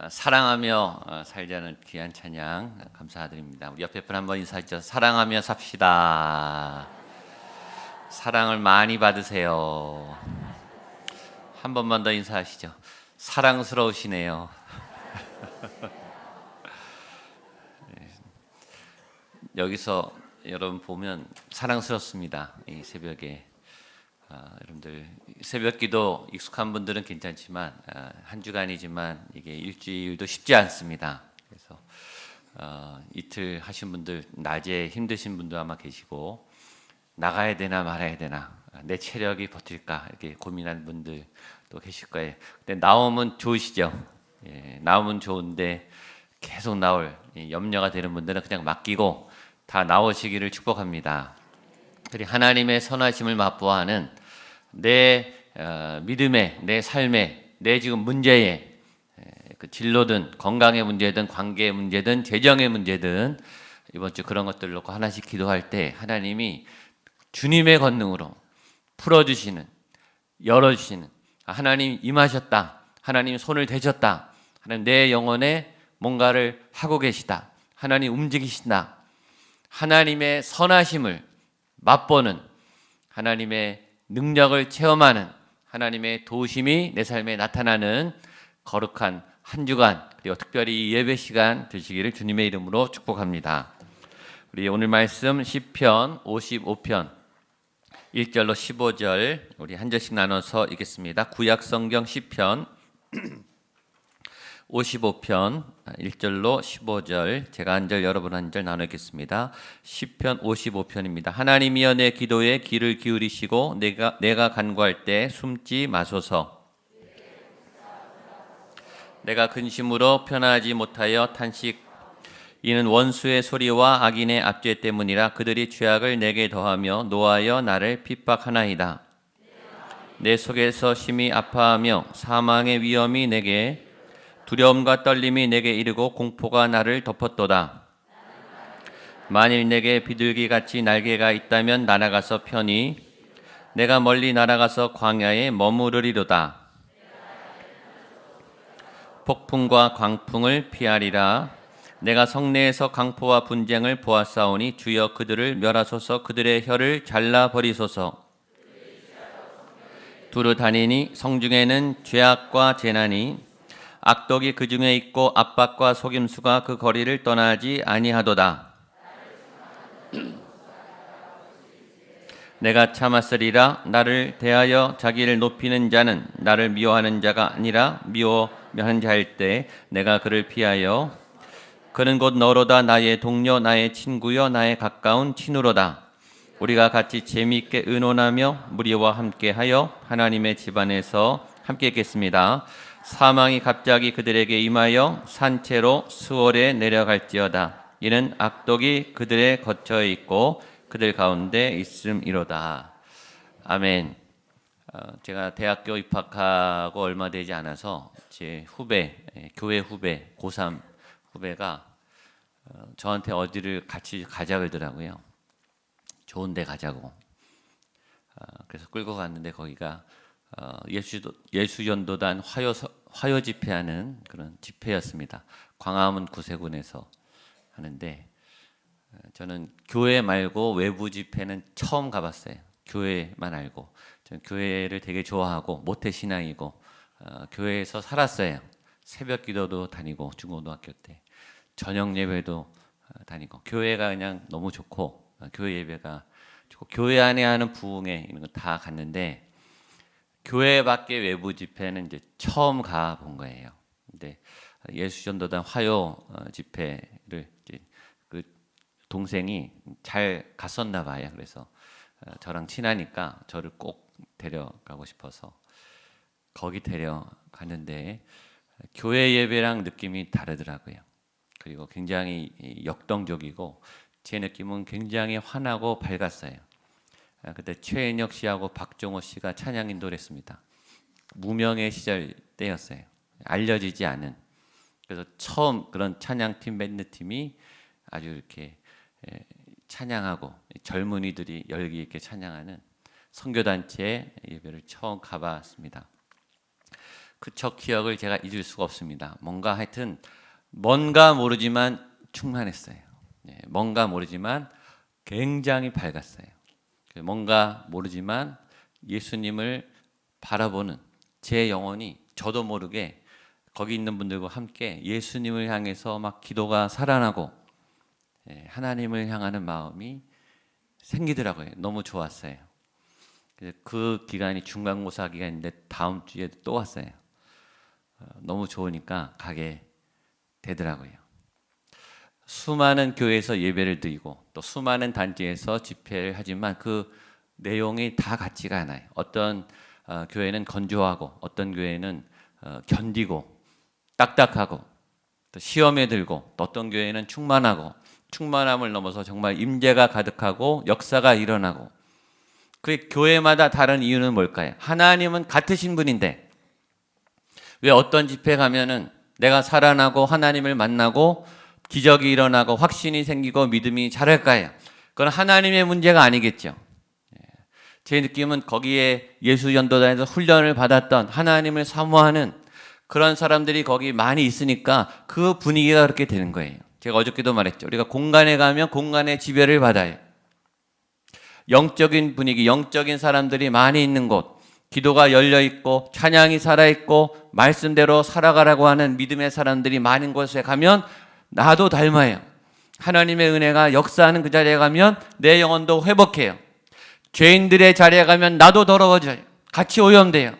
사랑하며 살자는 귀한 찬양 감사드립니다. 우리 옆에 분 한번 인사하시죠. 사랑하며 삽시다. 사랑을 많이 받으세요. 한 번만 더 인사하시죠. 사랑스러우시네요. 여기서 여러분 보면 사랑스럽습니다. 이 새벽에 여러분들 새벽기도 익숙한 분들은 괜찮지만 한 주간이지만 이게 일주일도 쉽지 않습니다. 그래서 이틀 하신 분들, 낮에 힘드신 분도 아마 계시고 나가야 되나 말아야 되나, 내 체력이 버틸까 이렇게 고민하는 분들도 계실 거예요. 근데 나오면 좋으시죠? 예, 나오면 좋은데 계속 나올 염려가 되는 분들은 그냥 맡기고 다 나오시기를 축복합니다. 그리고 하나님의 선하심을 맛보아하는 내 믿음의, 내 삶의, 내 지금 문제에, 그 진로든 건강의 문제든 관계의 문제든 재정의 문제든 이번 주 그런 것들 놓고 하나씩 기도할 때 하나님이 주님의 권능으로 풀어주시는, 열어주시는, 하나님 임하셨다, 하나님 손을 대셨다, 하나님 내 영혼에 뭔가를 하고 계시다, 하나님 움직이신다, 하나님의 선하심을 맛보는, 하나님의 능력을 체험하는, 하나님의 도우심이 내 삶에 나타나는 거룩한 한 주간, 그리고 특별히 이 예배 시간 되시기를 주님의 이름으로 축복합니다. 우리 오늘 말씀 시편 55편 1절로 15절 우리 한 절씩 나눠서 읽겠습니다. 구약 성경 시편 55편 1절로 15절, 제가 한 절 여러분 한 절 나눠 읽겠습니다. 시편 55편입니다. 하나님이여 내 기도에 귀를 기울이시고 내가 간구할 때 숨지 마소서. 내가 근심으로 편하지 못하여 탄식, 이는 원수의 소리와 악인의 압죄 때문이라. 그들이 죄악을 내게 더하며 노하여 나를 핍박하나이다. 내 속에서 심히 아파하며 사망의 위험이 내게, 두려움과 떨림이 내게 이르고 공포가 나를 덮었도다. 만일 내게 비둘기같이 날개가 있다면 날아가서 편히, 내가 멀리 날아가서 광야에 머무르리로다. 폭풍과 광풍을 피하리라. 내가 성내에서 강포와 분쟁을 보았사오니 주여 그들을 멸하소서. 그들의 혀를 잘라버리소서. 두루 다니니 성중에는 죄악과 재난이, 악독이 그 중에 있고 압박과 속임수가 그 거리를 떠나지 아니하도다. 내가 참았으리라. 나를 대하여 자기를 높이는 자는 나를 미워하는 자가 아니라 미워하는 자일 때 내가 그를 피하여, 그는 곧 너로다. 나의 동료, 나의 친구여, 나의 가까운 친구로다. 우리가 같이 재미있게 의논하며 무리와 함께하여 하나님의 집안에서 함께 있겠습니다. 사망이 갑자기 그들에게 임하여 산채로 수월에 내려갈지어다. 이는 악독이 그들의 거처에 있고 그들 가운데 있음이로다. 아멘. 제가 대학교 입학하고 얼마 되지 않아서 제 후배, 교회 후배, 고3 후배가 저한테 어디를 같이 가자 그러더라고요. 좋은 데 가자고. 그래서 끌고 갔는데 거기가 예수전도단 화요 집회하는 그런 집회였습니다. 광화문 구세군에서 하는데, 저는 교회 말고 외부 집회는 처음 가봤어요. 교회만 알고. 저는 교회를 되게 좋아하고 모태신앙이고 교회에서 살았어요. 새벽 기도도 다니고 중고등학교 때 저녁 예배도 다니고, 교회가 그냥 너무 좋고 교회 예배가 좋고 교회 안에 하는 부흥회 이런 거 다 갔는데 교회 밖에 외부 집회는 이제 처음 가본 거예요. 근데 예수전도단 화요 집회를 이제 그 동생이 잘 갔었나 봐요. 그래서 저랑 친하니까 저를 꼭 데려가고 싶어서 거기 데려가는데 교회 예배랑 느낌이 다르더라고요. 그리고 굉장히 역동적이고 제 느낌은 굉장히 환하고 밝았어요. 그때 최인혁 씨하고 박종호 씨가 찬양 인도를 했습니다. 무명의 시절 때였어요. 알려지지 않은. 그래서 처음 그런 찬양팀, 밴드팀이 아주 이렇게 찬양하고 젊은이들이 열기 있게 찬양하는 선교단체 예배를 처음 가봤습니다. 첫 기억을 제가 잊을 수가 없습니다. 뭔가 모르지만 충만했어요. 뭔가 모르지만 굉장히 밝았어요. 뭔가 모르지만 예수님을 바라보는 제 영혼이 저도 모르게 거기 있는 분들과 함께 예수님을 향해서 막 기도가 살아나고 하나님을 향하는 마음이 생기더라고요. 너무 좋았어요. 그 기간이 중간고사 기간인데 다음 주에 또 왔어요. 너무 좋으니까 가게 되더라고요. 수많은 교회에서 예배를 드리고 또 수많은 단지에서 집회를 하지만 그 내용이 다 같지가 않아요. 어떤 교회는 건조하고 어떤 교회는 견디고 딱딱하고 또 시험에 들고 또 어떤 교회는 충만하고 충만함을 넘어서 정말 임재가 가득하고 역사가 일어나고 그 교회마다 다른 이유는 뭘까요? 하나님은 같으신 분인데 왜 어떤 집회 가면은 내가 살아나고 하나님을 만나고 기적이 일어나고 확신이 생기고 믿음이 자랄까요? 그건 하나님의 문제가 아니겠죠. 제 느낌은 거기에 예수 전도단에서 훈련을 받았던 하나님을 사모하는 그런 사람들이 거기 많이 있으니까 그 분위기가 그렇게 되는 거예요. 제가 어저께도 말했죠. 우리가 공간에 가면 공간의 지배를 받아요. 영적인 분위기, 영적인 사람들이 많이 있는 곳, 기도가 열려 있고 찬양이 살아 있고 말씀대로 살아가라고 하는 믿음의 사람들이 많은 곳에 가면 나도 닮아요. 하나님의 은혜가 역사하는 그 자리에 가면 내 영혼도 회복해요. 죄인들의 자리에 가면 나도 더러워져요. 같이 오염돼요.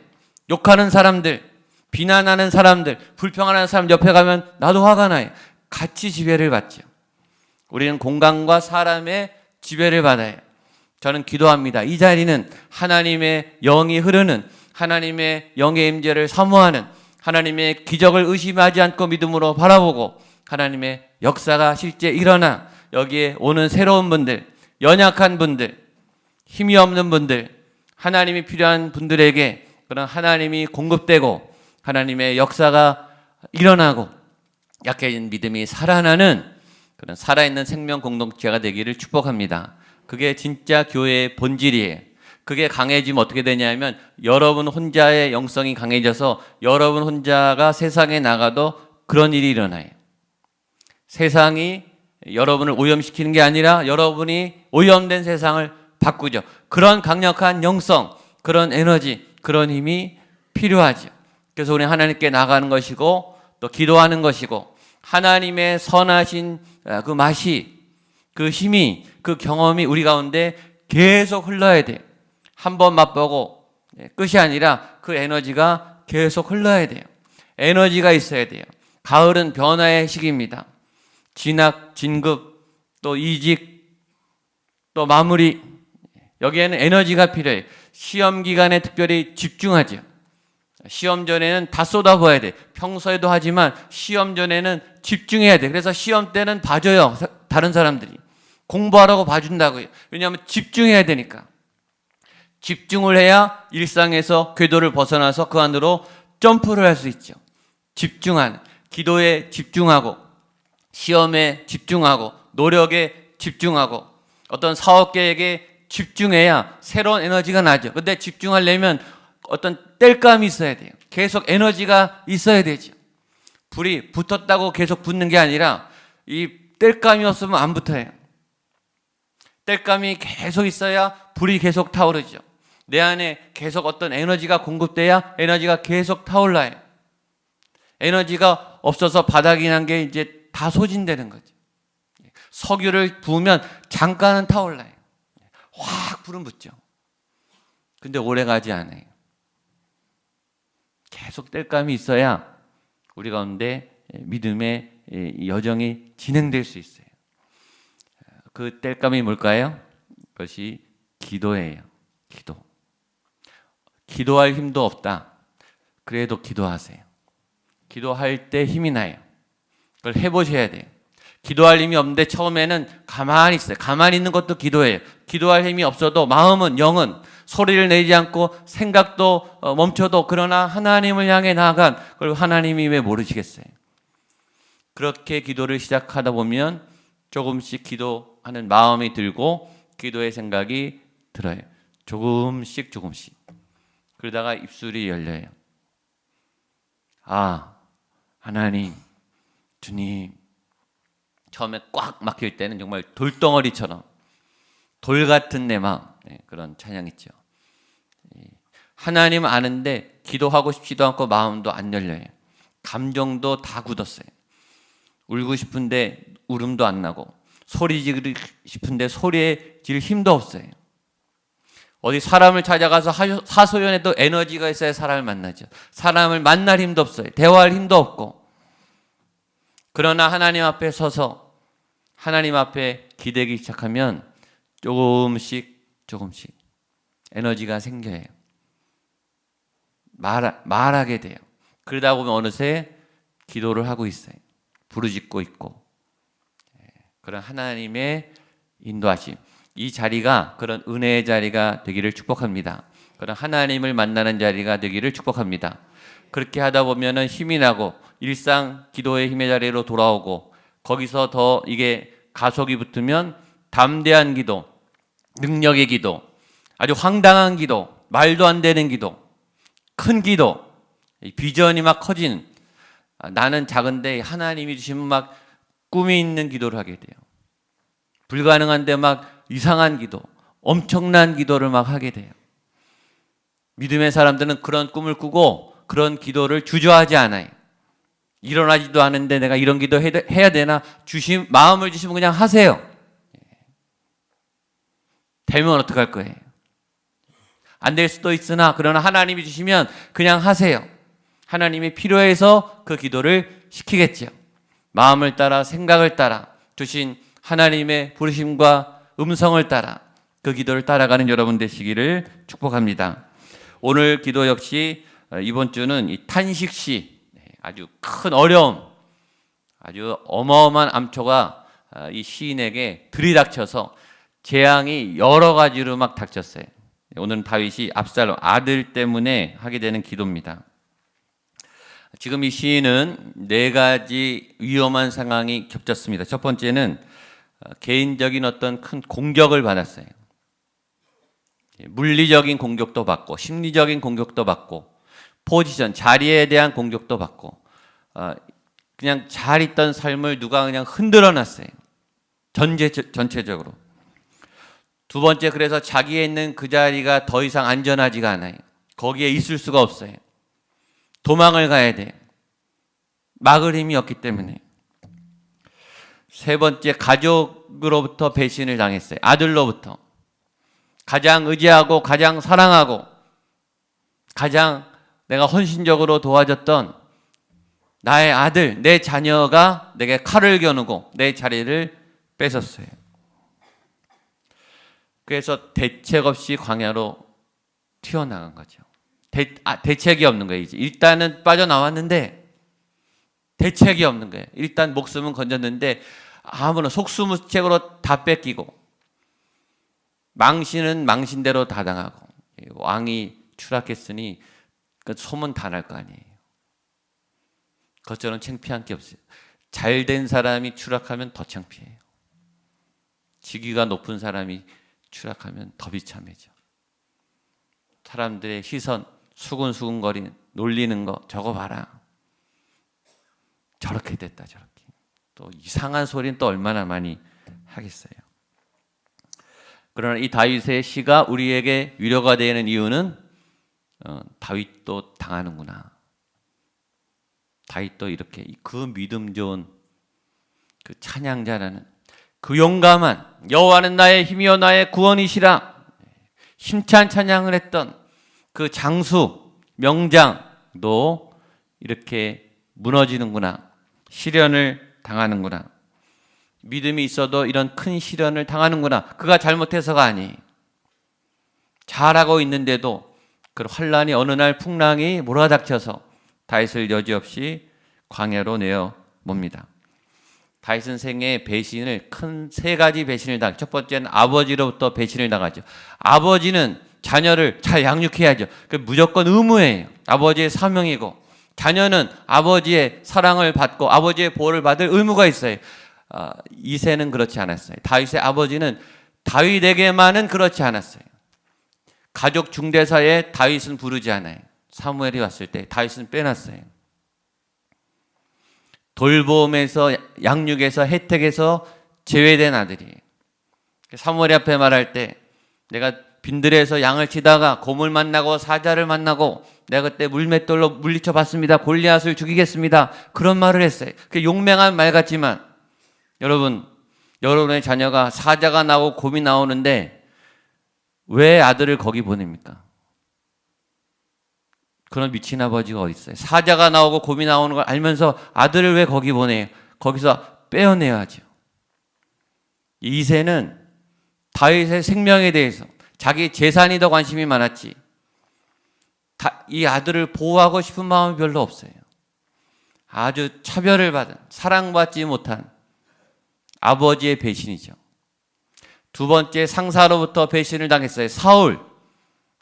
욕하는 사람들, 비난하는 사람들, 불평하는 사람 옆에 가면 나도 화가 나요. 같이 지배를 받죠. 우리는 공간과 사람의 지배를 받아요. 저는 기도합니다. 이 자리는 하나님의 영이 흐르는 하나님의 영의 임재를 사모하는 하나님의 기적을 의심하지 않고 믿음으로 바라보고 하나님의 역사가 실제 일어나 여기에 오는 새로운 분들, 연약한 분들, 힘이 없는 분들, 하나님이 필요한 분들에게 그런 하나님이 공급되고 하나님의 역사가 일어나고 약해진 믿음이 살아나는 그런 살아있는 생명 공동체가 되기를 축복합니다. 그게 진짜 교회의 본질이에요. 그게 강해지면 어떻게 되냐면 여러분 혼자의 영성이 강해져서 여러분 혼자가 세상에 나가도 그런 일이 일어나요. 세상이 여러분을 오염시키는 게 아니라 여러분이 오염된 세상을 바꾸죠. 그런 강력한 영성, 그런 에너지, 그런 힘이 필요하죠. 그래서 우리 하나님께 나가는 것이고 또 기도하는 것이고 하나님의 선하신 그 맛이, 그 힘이, 그 경험이 우리 가운데 계속 흘러야 돼요. 한 번 맛보고 끝이 아니라 그 에너지가 계속 흘러야 돼요. 에너지가 있어야 돼요. 가을은 변화의 시기입니다. 진학, 진급, 또 이직, 또 마무리, 여기에는 에너지가 필요해요. 시험 기간에 특별히 집중하죠. 시험 전에는 다 쏟아부어야 돼. 평소에도 하지만 시험 전에는 집중해야 돼. 그래서 시험 때는 봐줘요. 다른 사람들이. 공부하라고 봐준다고요. 왜냐하면 집중해야 되니까. 집중을 해야 일상에서 궤도를 벗어나서 그 안으로 점프를 할 수 있죠. 집중하는, 기도에 집중하고 시험에 집중하고 노력에 집중하고 어떤 사업 계획에 집중해야 새로운 에너지가 나죠. 근데 집중하려면 어떤 땔감이 있어야 돼요. 계속 에너지가 있어야 되죠. 불이 붙었다고 계속 붙는 게 아니라 이 땔감이 없으면 안 붙어요. 땔감이 계속 있어야 불이 계속 타오르죠. 내 안에 계속 어떤 에너지가 공급돼야 에너지가 계속 타올라요. 에너지가 없어서 바닥이 난 게 이제 다 소진되는 거죠. 석유를 부으면 잠깐은 타올라요. 확 불은 붙죠. 근데 오래 가지 않아요. 계속 땔감이 있어야 우리 가운데 믿음의 여정이 진행될 수 있어요. 그 땔감이 뭘까요? 그것이 기도예요. 기도. 기도할 힘도 없다. 그래도 기도하세요. 기도할 때 힘이 나요. 그걸 해보셔야 돼요. 기도할 힘이 없는데 처음에는 가만히 있어요. 가만히 있는 것도 기도예요. 기도할 힘이 없어도 마음은, 영은 소리를 내지 않고 생각도 멈춰도 그러나 하나님을 향해 나아간 그걸 하나님이 왜 모르시겠어요? 그렇게 기도를 시작하다 보면 조금씩 기도하는 마음이 들고 기도의 생각이 들어요. 조금씩. 그러다가 입술이 열려요. 아, 하나님, 주님. 처음에 꽉 막힐 때는 정말 돌덩어리처럼 돌 같은 내 마음, 그런 찬양이죠. 하나님 아는데 기도하고 싶지도 않고 마음도 안 열려요. 감정도 다 굳었어요. 울고 싶은데 울음도 안 나고 소리 지르고 싶은데 소리 지를 힘도 없어요. 어디 사람을 찾아가서 하소연해도 에너지가 있어야 사람을 만나죠. 사람을 만날 힘도 없어요. 대화할 힘도 없고. 그러나 하나님 앞에 서서 하나님 앞에 기대기 시작하면 조금씩 에너지가 생겨요. 말하게 돼요. 그러다 보면 어느새 기도를 하고 있어요. 부르짖고 있고. 그런 하나님의 인도하심. 이 자리가 그런 은혜의 자리가 되기를 축복합니다. 그런 하나님을 만나는 자리가 되기를 축복합니다. 그렇게 하다 보면은 힘이 나고 일상 기도의 힘의 자리로 돌아오고 거기서 더 이게 가속이 붙으면 담대한 기도, 능력의 기도, 아주 황당한 기도, 말도 안 되는 기도, 큰 기도, 비전이 막 커지는 나는 작은데 하나님이 주시면 막 꿈이 있는 기도를 하게 돼요. 불가능한데 막 이상한 기도, 엄청난 기도를 막 하게 돼요. 믿음의 사람들은 그런 꿈을 꾸고 그런 기도를 주저하지 않아요. 일어나지도 않은데 내가 이런 기도 해야 되나? 마음을 주시면 그냥 하세요. 되면 어떡할 거예요? 안 될 수도 있으나 그러나 하나님이 주시면 그냥 하세요. 하나님이 필요해서 그 기도를 시키겠죠. 마음을 따라 생각을 따라 주신 하나님의 부르심과 음성을 따라 그 기도를 따라가는 여러분 되시기를 축복합니다. 오늘 기도 역시 이번 주는 이 탄식시, 아주 큰 어려움, 아주 어마어마한 암초가 이 시인에게 들이닥쳐서 재앙이 여러 가지로 막 닥쳤어요. 오늘은 다윗이 압살롬 아들 때문에 하게 되는 기도입니다. 지금 이 시인은 네 가지 위험한 상황이 겹쳤습니다. 첫 번째는 개인적인 어떤 큰 공격을 받았어요. 물리적인 공격도 받고 심리적인 공격도 받고 포지션, 자리에 대한 공격도 받고 그냥 잘 있던 삶을 누가 그냥 흔들어 놨어요. 전체적으로. 두 번째, 그래서 자기에 있는 그 자리가 더 이상 안전하지가 않아요. 거기에 있을 수가 없어요. 도망을 가야 돼요. 막을 힘이 없기 때문에. 세 번째, 가족으로부터 배신을 당했어요. 아들로부터. 가장 의지하고 가장 사랑하고 가장 내가 헌신적으로 도와줬던 나의 아들, 내 자녀가 내게 칼을 겨누고 내 자리를 뺏었어요. 그래서 대책 없이 광야로 튀어나간 거죠. 대책이 없는 거예요. 이제 일단은 빠져나왔는데 대책이 없는 거예요. 일단 목숨은 건졌는데 아무나 속수무책으로 다 뺏기고 망신은 망신대로 다 당하고 왕이 추락했으니 그 소문 다 날 거 아니에요. 그것처럼 창피한 게 없어요. 잘된 사람이 추락하면 더 창피해요. 직위가 높은 사람이 추락하면 더 비참해져. 사람들의 시선, 수근수근거리는 놀리는 거 저거 봐라. 저렇게 됐다 저렇게. 또 이상한 소리는 또 얼마나 많이 하겠어요. 그러나 이 다윗의 시가 우리에게 위로가 되는 이유는 다윗도 당하는구나. 다윗도 이렇게 그 믿음 좋은 그 찬양자라는 그 용감한 여호와는 나의 힘이요 나의 구원이시라 힘찬 찬양을 했던 그 장수 명장도 이렇게 무너지는구나. 시련을 당하는구나. 믿음이 있어도 이런 큰 시련을 당하는구나. 그가 잘못해서가 아니에요. 잘하고 있는데도 그 환란이 어느 날 풍랑이 몰아닥쳐서 다윗을 여지없이 광야로 내어 봅니다. 다윗은 생애에 배신을 큰 세 가지 배신을 당하죠. 첫 번째는 아버지로부터 배신을 당하죠. 아버지는 자녀를 잘 양육해야죠. 그 무조건 의무예요. 아버지의 사명이고 자녀는 아버지의 사랑을 받고 아버지의 보호를 받을 의무가 있어요. 이새는 그렇지 않았어요. 다윗의 아버지는 다윗에게만은 그렇지 않았어요. 가족 중대사에 다윗은 부르지 않아요. 사무엘이 왔을 때 다윗은 빼놨어요. 돌봄에서, 양육에서, 혜택에서 제외된 아들이에요. 사무엘 앞에 말할 때 내가 빈들에서 양을 치다가 곰을 만나고 사자를 만나고 내가 그때 물맷돌로 물리쳐 봤습니다. 골리앗을 죽이겠습니다. 그런 말을 했어요. 그 용맹한 말 같지만 여러분의 자녀가 사자가 나오고 곰이 나오는데 왜 아들을 거기 보냅니까? 그런 미친 아버지가 어디 있어요? 사자가 나오고 곰이 나오는 걸 알면서 아들을 왜 거기 보내요? 거기서 빼어내야죠. 이새는 다윗의 생명에 대해서 자기 재산이 더 관심이 많았지 이 아들을 보호하고 싶은 마음이 별로 없어요. 아주 차별을 받은, 사랑받지 못한 아버지의 배신이죠. 두 번째, 상사로부터 배신을 당했어요. 사울,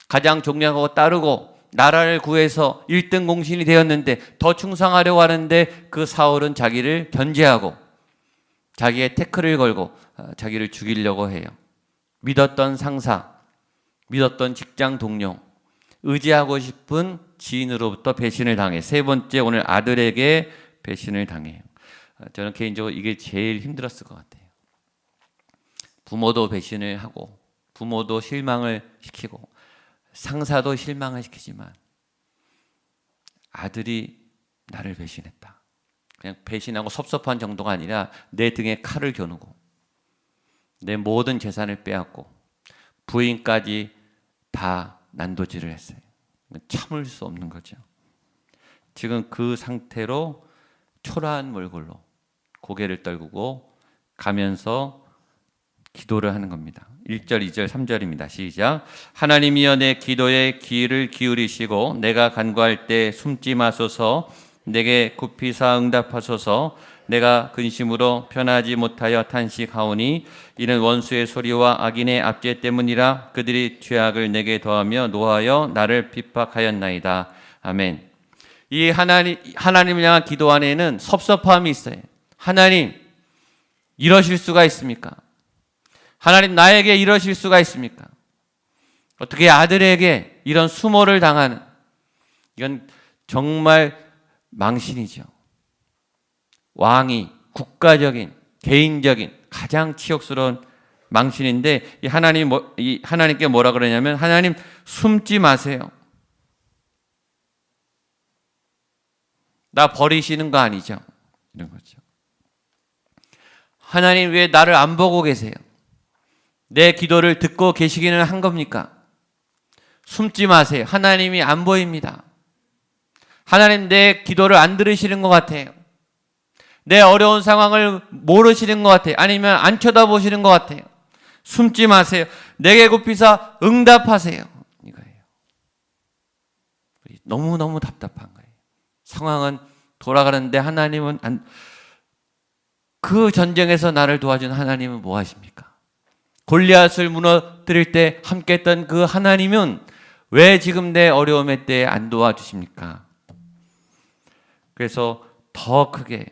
가장 존경하고 따르고 나라를 구해서 1등 공신이 되었는데 더 충성하려고 하는데 그 사울은 자기를 견제하고 자기의 태클을 걸고 자기를 죽이려고 해요. 믿었던 상사, 믿었던 직장 동료, 의지하고 싶은 지인으로부터 배신을 당해. 세 번째, 오늘 아들에게 배신을 당해요. 저는 개인적으로 이게 제일 힘들었을 것 같아요. 부모도 배신을 하고 부모도 실망을 시키고 상사도 실망을 시키지만 아들이 나를 배신했다. 그냥 배신하고 섭섭한 정도가 아니라 내 등에 칼을 겨누고 내 모든 재산을 빼앗고 부인까지 다 난도질을 했어요. 참을 수 없는 거죠. 지금 그 상태로 초라한 몰골로 고개를 떨구고 가면서 기도를 하는 겁니다. 1절, 2절, 3절입니다. 시작. 하나님이여 내 기도에 귀를 기울이시고 내가 간구할 때 숨지 마소서. 내게 굽히사 응답하소서. 내가 근심으로 편하지 못하여 탄식하오니 이는 원수의 소리와 악인의 압제 때문이라. 그들이 죄악을 내게 더하며 노하여 나를 핍박하였나이다. 아멘. 이 하나님을 향한 기도 안에는 섭섭함이 있어요. 하나님, 이러실 수가 있습니까? 하나님, 나에게 이러실 수가 있습니까? 어떻게 아들에게 이런 수모를 당하는, 이건 정말 망신이죠. 왕이 국가적인, 개인적인 가장 치욕스러운 망신인데 하나님께 뭐라 그러냐면 하나님 숨지 마세요. 나 버리시는 거 아니죠? 이런 거죠. 하나님 왜 나를 안 보고 계세요? 내 기도를 듣고 계시기는 한 겁니까? 숨지 마세요. 하나님이 안 보입니다. 하나님 내 기도를 안 들으시는 것 같아요. 내 어려운 상황을 모르시는 것 같아요. 아니면 안 쳐다보시는 것 같아요. 숨지 마세요. 내게 굽히사 응답하세요. 이거예요. 너무너무 답답한 거예요. 상황은 돌아가는데 하나님은 그 전쟁에서 나를 도와준 하나님은 뭐 하십니까? 골리앗을 무너뜨릴 때 함께 했던 그 하나님은 왜 지금 내 어려움의 때에 안 도와주십니까? 그래서 더 크게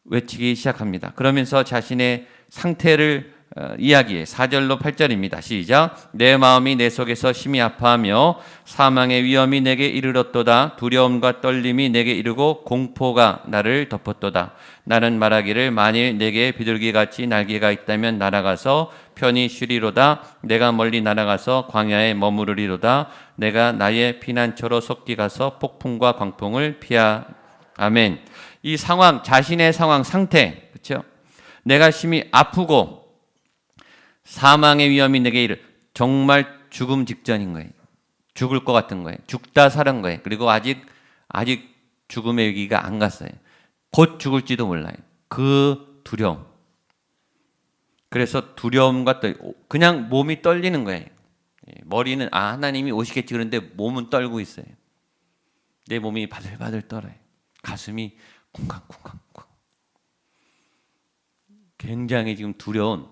외치기 시작합니다. 그러면서 자신의 상태를 이야기해 4절로 8절입니다. 시작. 내 마음이 내 속에서 심히 아파하며 사망의 위험이 내게 이르렀도다. 두려움과 떨림이 내게 이르고 공포가 나를 덮었도다. 나는 말하기를 만일 내게 비둘기같이 날개가 있다면 날아가서 편히 쉬리로다. 내가 멀리 날아가서 광야에 머무르리로다. 내가 나의 피난처로 속히 가서 폭풍과 광풍을 피하. 아멘. 이 상황, 자신의 상황, 상태, 그렇죠? 내가 심히 아프고 사망의 위험이 내게 정말 죽음 직전인 거예요. 죽을 것 같은 거예요. 죽다 사는 거예요. 그리고 아직 죽음의 위기가 안 갔어요. 곧 죽을지도 몰라요. 그 두려움. 그래서 두려움과 그냥 몸이 떨리는 거예요. 머리는 하나님이 오시겠지 그런데 몸은 떨고 있어요. 내 몸이 바들바들 떨어요. 가슴이 쿵쾅쿵쾅쿵. 굉장히 지금 두려운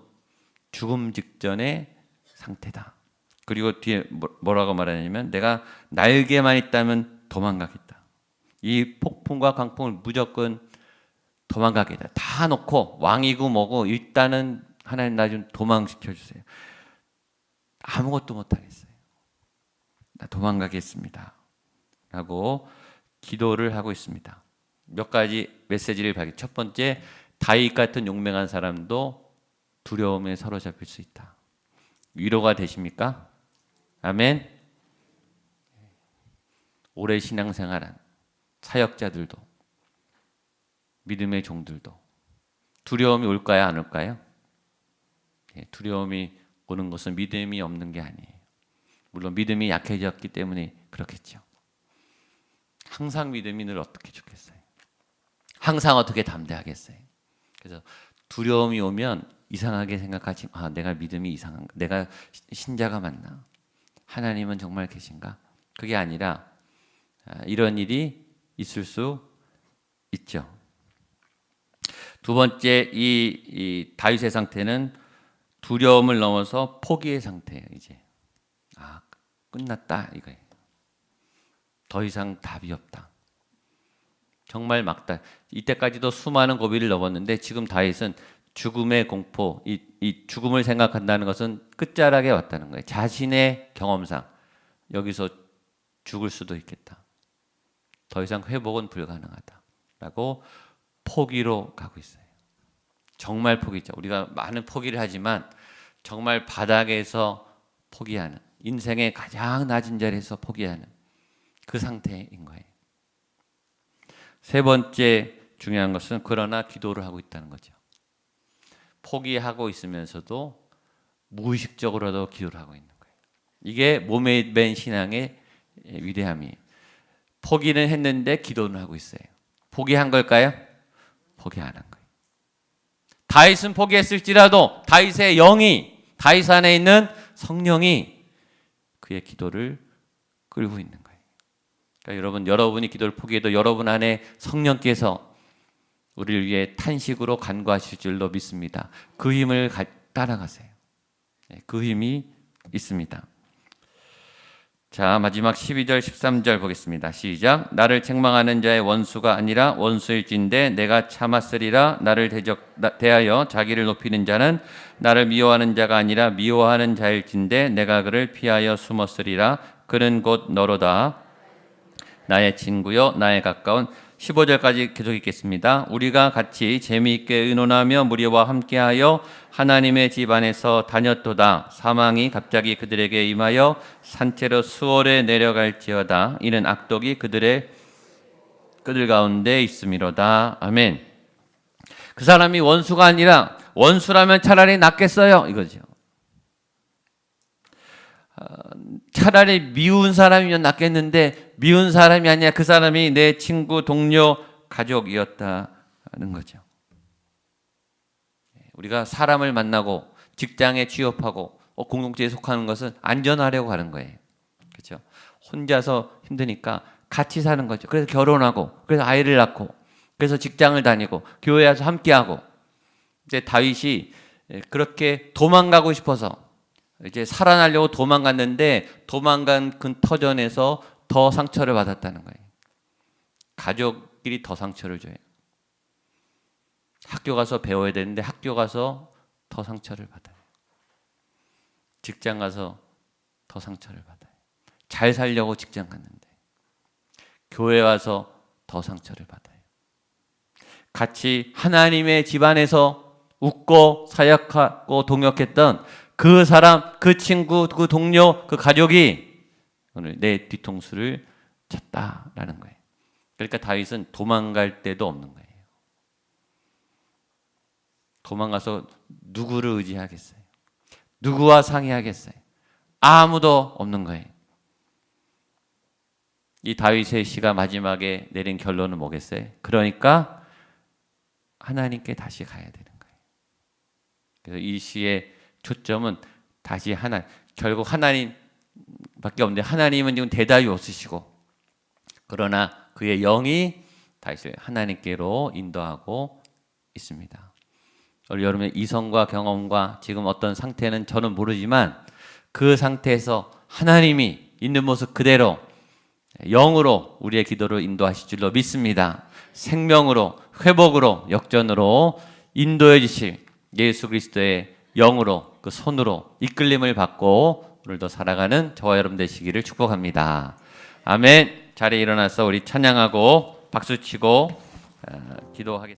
죽음 직전의 상태다. 그리고 뒤에 뭐라고 말하냐면 내가 날개만 있다면 도망가겠다. 이 폭풍과 강풍을 무조건 도망가겠다. 다 놓고 왕이고 뭐고 일단은 하나님 나 좀 도망시켜 주세요. 아무것도 못하겠어요. 나 도망가겠습니다. 라고 기도를 하고 있습니다. 몇 가지 메시지를 발견. 첫 번째, 다윗 같은 용맹한 사람도 두려움에 사로잡힐 수 있다. 위로가 되십니까? 아멘. 오래 신앙생활한 사역자들도, 믿음의 종들도 두려움이 올까요, 안 올까요? 두려움이 오는 것은 믿음이 없는 게 아니에요. 물론 믿음이 약해졌기 때문에 그렇겠죠. 항상 믿음이 늘 어떻게 좋겠어요? 항상 어떻게 담대하겠어요? 그래서 두려움이 오면 이상하게 생각하지, 내가 믿음이 이상한가? 내가 신자가 맞나? 하나님은 정말 계신가? 그게 아니라 이런 일이 있을 수 있죠. 두 번째, 이 다윗의 상태는 두려움을 넘어서 포기의 상태예요. 이제 끝났다 이거예요. 더 이상 답이 없다. 정말 막다. 이때까지도 수많은 고비를 넘었는데 지금 다윗은 죽음의 공포, 이 죽음을 생각한다는 것은 끝자락에 왔다는 거예요. 자신의 경험상 여기서 죽을 수도 있겠다. 더 이상 회복은 불가능하다라고 포기로 가고 있어요. 정말 포기죠. 우리가 많은 포기를 하지만 정말 바닥에서 포기하는, 인생의 가장 낮은 자리에서 포기하는 그 상태인 거예요. 세 번째 중요한 것은 그러나 기도를 하고 있다는 거죠. 포기하고 있으면서도 무의식적으로도 기도를 하고 있는 거예요. 이게 몸에 밴 신앙의 위대함이에요. 포기는 했는데 기도는 하고 있어요. 포기한 걸까요? 포기 안 한 거예요. 다윗은 포기했을지라도 다윗의 영이, 다윗 안에 있는 성령이 그의 기도를 끌고 있는 거예요. 그러니까 여러분이 기도를 포기해도 여러분 안에 성령께서 우리를 위해 탄식으로 간구하실 줄로 믿습니다. 그 힘을 따라가세요. 그 힘이 있습니다. 자, 마지막 12절 13절 보겠습니다. 시작. 나를 책망하는 자의 원수가 아니라 원수일진데 내가 참았으리라. 나를 대하여 자기를 높이는 자는 나를 미워하는 자가 아니라 미워하는 자일진데 내가 그를 피하여 숨었으리라. 그는 곧 너로다. 나의 친구요 나의 가까운. 15절까지 계속 읽겠습니다. 우리가 같이 재미있게 의논하며 무리와 함께하여 하나님의 집 안에서 다녔도다. 사망이 갑자기 그들에게 임하여 산채로 수월에 내려갈지어다. 이는 악독이 그들 가운데 있음이로다. 아멘. 그 사람이 원수가 아니라, 원수라면 차라리 낫겠어요 이거죠. 차라리 미운 사람이면 낫겠는데 미운 사람이 아니라 그 사람이 내 친구, 동료, 가족이었다는 거죠. 우리가 사람을 만나고 직장에 취업하고 공동체에 속하는 것은 안전하려고 하는 거예요. 그렇죠? 혼자서 힘드니까 같이 사는 거죠. 그래서 결혼하고, 그래서 아이를 낳고, 그래서 직장을 다니고, 교회 와서 함께하고. 이제 다윗이 그렇게 도망가고 싶어서 이제 살아나려고 도망갔는데 도망간 그 터전에서 더 상처를 받았다는 거예요. 가족끼리 더 상처를 줘요. 학교 가서 배워야 되는데 학교 가서 더 상처를 받아요. 직장 가서 더 상처를 받아요. 잘 살려고 직장 갔는데 교회 와서 더 상처를 받아요. 같이 하나님의 집안에서 웃고 사역하고 동역했던 그 사람, 그 친구, 그 동료, 그 가족이 오늘 내 뒤통수를 쳤다라는 거예요. 그러니까 다윗은 도망갈 데도 없는 거예요. 도망가서 누구를 의지하겠어요? 누구와 상의하겠어요? 아무도 없는 거예요. 이 다윗의 시가 마지막에 내린 결론은 뭐겠어요? 그러니까 하나님께 다시 가야 되는 거예요. 그래서 이 시의 초점은 다시 결국 하나님밖에 없는데 하나님은 지금 대답이 없으시고 그러나 그의 영이 다시 하나님께로 인도하고 있습니다. 우리 여러분의 이성과 경험과 지금 어떤 상태는 저는 모르지만 그 상태에서 하나님이 있는 모습 그대로 영으로 우리의 기도를 인도하실 줄로 믿습니다. 생명으로, 회복으로, 역전으로 인도해 주실 예수 그리스도의 영으로, 그 손으로 이끌림을 받고 오늘도 살아가는 저와 여러분 되시기를 축복합니다. 아멘. 자리에 일어나서 우리 찬양하고 박수치고 기도하겠습니다.